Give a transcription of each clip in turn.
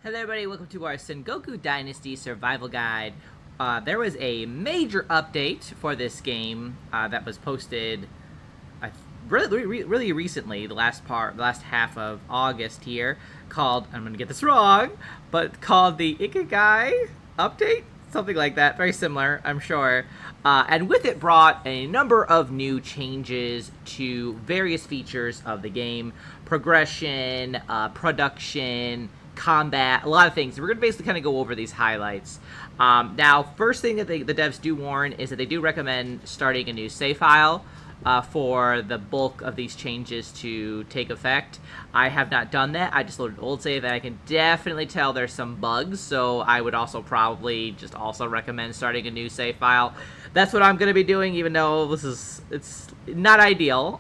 Hello everybody, welcome to our Sengoku Dynasty survival guide. There was a major update for this game that was posted really recently, the last half of August here, called, I'm going to get this wrong, but called the Ikigai update? Something like that, very similar, I'm sure. And with it brought a number of new changes to various features of the game. Progression, production, combat, a lot of things. We're going to basically kind of go over these highlights. Now, first thing that the devs do warn is that they do recommend starting a new save file for the bulk of these changes to take effect. I have not done that. I just loaded old save, and I can definitely tell there's some bugs, so I would also probably just also recommend starting a new save file. That's what I'm going to be doing, even though it's not ideal.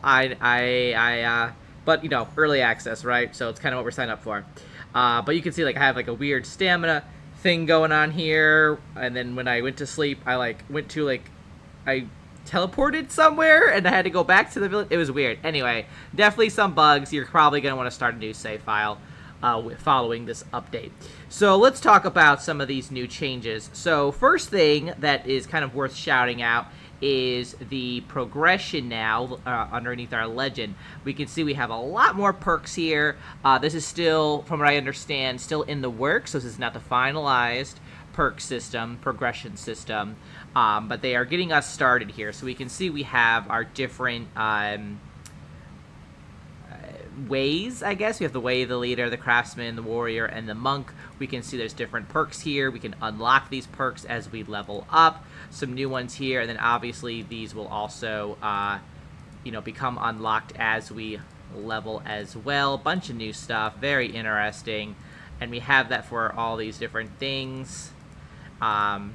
But, you know, early access, right? So it's kind of what we're signed up for. But you can see, like, I have, like, a weird stamina thing going on here, and then when I went to sleep, I teleported somewhere, and I had to go back to the village. It was weird. Anyway, definitely some bugs. You're probably going to want to start a new save file following this update. So let's talk about some of these new changes. So first thing that is kind of worth shouting out is the progression now underneath our legend. We can see we have a lot more perks here. This is still, from what I understand, still in the works. So this is not the finalized progression system, but they are getting us started here. So we can see we have our different ways, I guess. We have the way, the leader, the craftsman, the warrior, and the monk. We can see there's different perks here. We can unlock these perks as we level up. Some new ones here, and then obviously these will also, become unlocked as we level as well. Bunch of new stuff, very interesting, and we have that for all these different things. And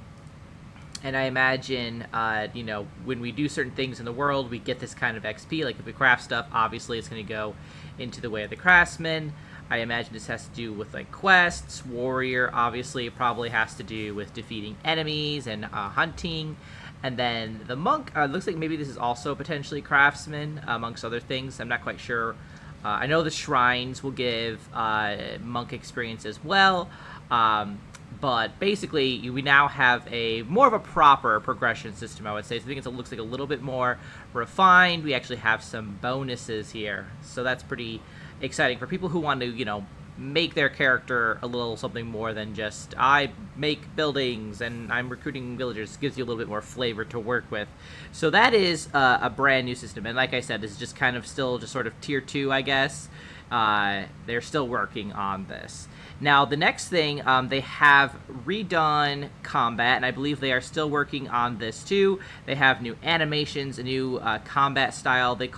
I imagine, when we do certain things in the world, we get this kind of XP. Like if we craft stuff, obviously it's going to go into the way of the craftsman. I imagine this has to do with, like, quests. Warrior, obviously, probably has to do with defeating enemies and hunting. And then the monk, looks like maybe this is also potentially craftsman, amongst other things. I'm not quite sure. I know the shrines will give monk experience as well. But basically, we now have more of a proper progression system, I would say. So I think it looks like a little bit more refined. We actually have some bonuses here. So that's pretty exciting for people who want to, make their character a little something more than just, I make buildings and I'm recruiting villagers. It gives you a little bit more flavor to work with. So that is a brand new system. And like I said, this is just kind of still just sort of tier 2, I guess. They're still working on this. Now, the next thing, they have redone combat, and I believe they are still working on this too. They have new animations, a new combat style, they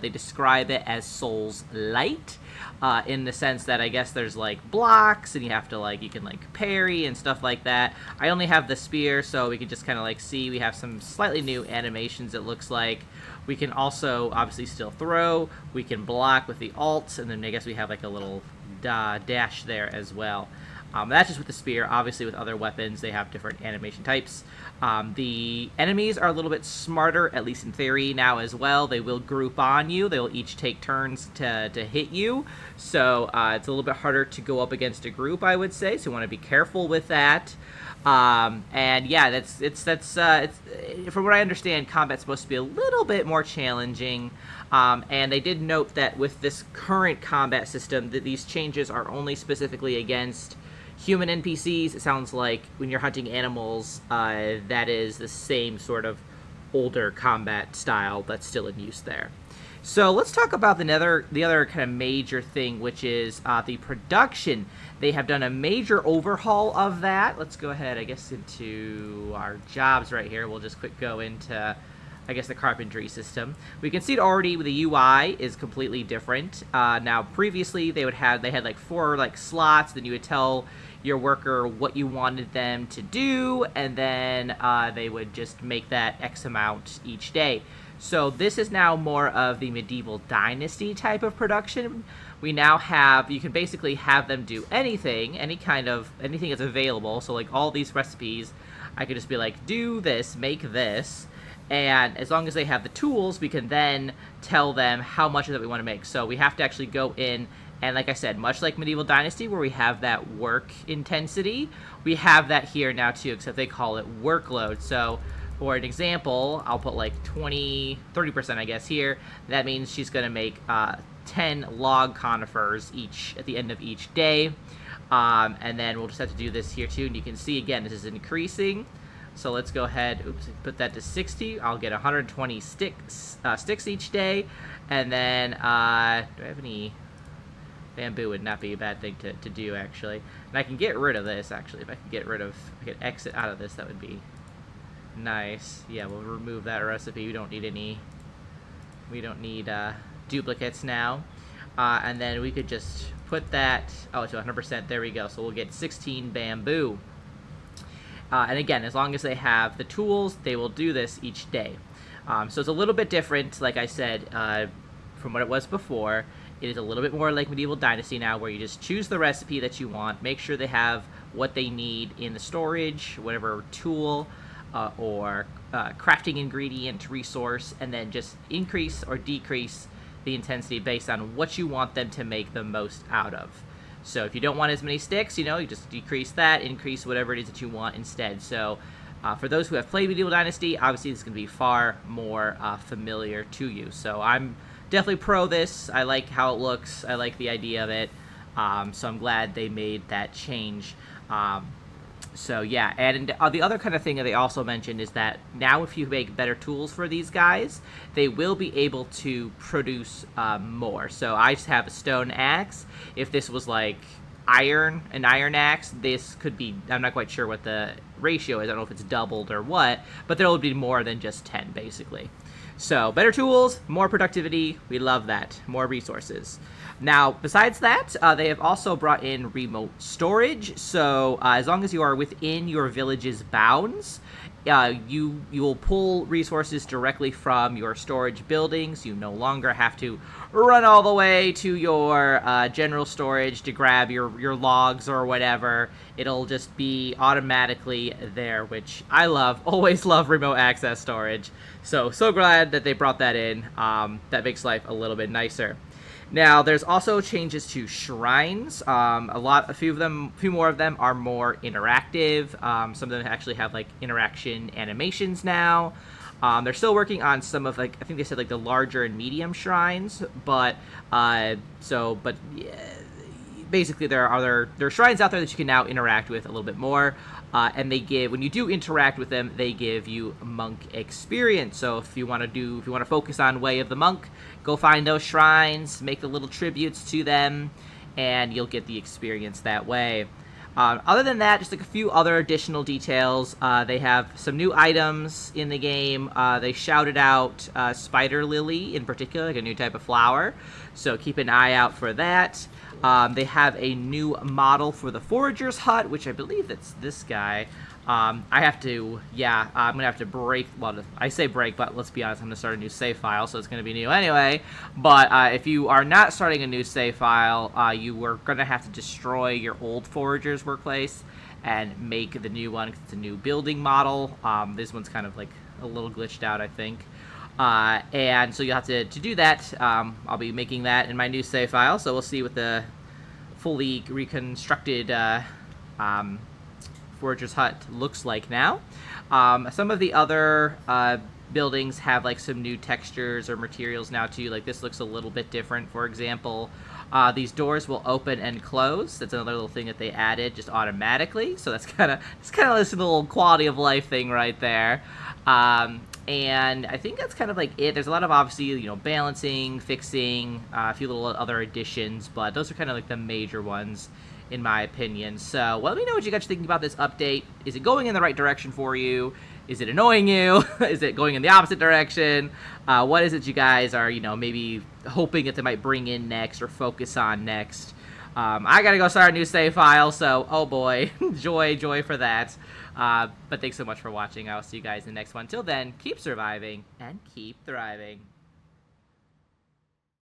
describe it as Souls-Light, in the sense that I guess there's, like, blocks, and you have to, you can, parry and stuff like that. I only have the spear, so we can just kind of, see we have some slightly new animations, it looks like. We can also, obviously, still throw. We can block with the alt, and then I guess we have, a little dash there as well. That's just with the spear. Obviously, with other weapons, they have different animation types. The enemies are a little bit smarter, at least in theory, now as well. They will group on you. They will each take turns to hit you. So it's a little bit harder to go up against a group, I would say. So you want to be careful with that. And yeah, it's from what I understand, combat's supposed to be a little bit more challenging. And they did note that with this current combat system, that these changes are only specifically against human NPCs. It sounds like when you're hunting animals, that is the same sort of older combat style that's still in use there. So let's talk about the other kind of major thing, which is the production. They have done a major overhaul of that. Let's go ahead, I guess, into our jobs right here. We'll just quick go into, I guess, the carpentry system. We can see it already. The UI is completely different. Now, previously, they had 4 slots. Then you would tell your worker what you wanted them to do, and then they would just make that X amount each day. So this is now more of the medieval dynasty type of production. We now have, you can basically have them do anything that's available. So all these recipes, I could just be like, do this, make this. And as long as they have the tools, we can then tell them how much of that we want to make. So we have to actually go in And like I said, much like Medieval Dynasty, where we have that work intensity, we have that here now too, except they call it workload. So for an example, I'll put like 30% I guess here. That means she's going to make 10 log conifers at the end of each day. And then we'll just have to do this here too. And you can see, again, this is increasing. So let's go ahead, put that to 60. I'll get 120 sticks each day. And then, do I have any... Bamboo would not be a bad thing to do, actually. And I can get rid of this, actually. If I could exit out of this, that would be nice. Yeah, we'll remove that recipe. We don't need duplicates now. And then we could just put that, to 100%. There we go. So we'll get 16 bamboo. And again, as long as they have the tools, they will do this each day. So it's a little bit different, like I said, from what it was before. It is a little bit more like Medieval Dynasty now, where you just choose the recipe that you want, make sure they have what they need in the storage, whatever tool or crafting ingredient resource, and then just increase or decrease the intensity based on what you want them to make the most out of. So if you don't want as many sticks, you just decrease that, increase whatever it is that you want instead. So for those who have played Medieval Dynasty, obviously this is going to be far more familiar to you. So I'm definitely pro this. I like how it looks. I like the idea of it. So I'm glad they made that change. So yeah, and the other kind of thing that they also mentioned is that now if you make better tools for these guys, they will be able to produce more. So I just have a stone axe. If this was like an iron axe, this could be, I'm not quite sure what the ratio is. I don't know if it's doubled or what, but there will be more than just 10 basically. So, better tools, more productivity, we love that. More resources. Now, besides that, they have also brought in remote storage. So, as long as you are within your village's bounds, you will pull resources directly from your storage buildings. You no longer have to run all the way to your general storage to grab your logs or whatever. It'll just be automatically there, which I love. Always love remote access storage. So glad that they brought that in. That makes life a little bit nicer. Now, there's also changes to shrines. A few more of them are more interactive. Some of them actually have like interaction animations now. They're still working on some of I think they said the larger and medium shrines, but basically there are shrines out there that you can now interact with a little bit more. And when you do interact with them, they give you monk experience. So if you want to focus on Way of the Monk, go find those shrines, make the little tributes to them, and you'll get the experience that way. Other than that, just a few other additional details. They have some new items in the game. They shouted out spider lily in particular, like a new type of flower. So keep an eye out for that. They have a new model for the forager's hut, which I believe that's this guy. I'm going to have to break, I say break, but let's be honest, I'm going to start a new save file, so it's going to be new anyway. But if you are not starting a new save file, you are going to have to destroy your old forager's workplace and make the new one, 'cause it's a new building model. This one's kind of a little glitched out, I think. And so you'll have to do that. I'll be making that in my new save file, so we'll see what the fully reconstructed forager's hut looks like now. Some of the other buildings have some new textures or materials now too. This looks a little bit different. For example, these doors will open and close. That's another little thing that they added just automatically. So that's kind of this little quality of life thing right there. And I think that's kind of it. There's a lot of, obviously, balancing, fixing, a few little other additions, but those are kind of the major ones, in my opinion. So let me know what you guys are thinking about this update. Is it going in the right direction for you? Is it annoying you? Is it going in the opposite direction? What is it you guys are, maybe hoping that they might bring in next or focus on next? I gotta go start a new save file, so oh boy, joy for that. But thanks so much for watching. I'll see you guys in the next one. Till then, keep surviving and keep thriving.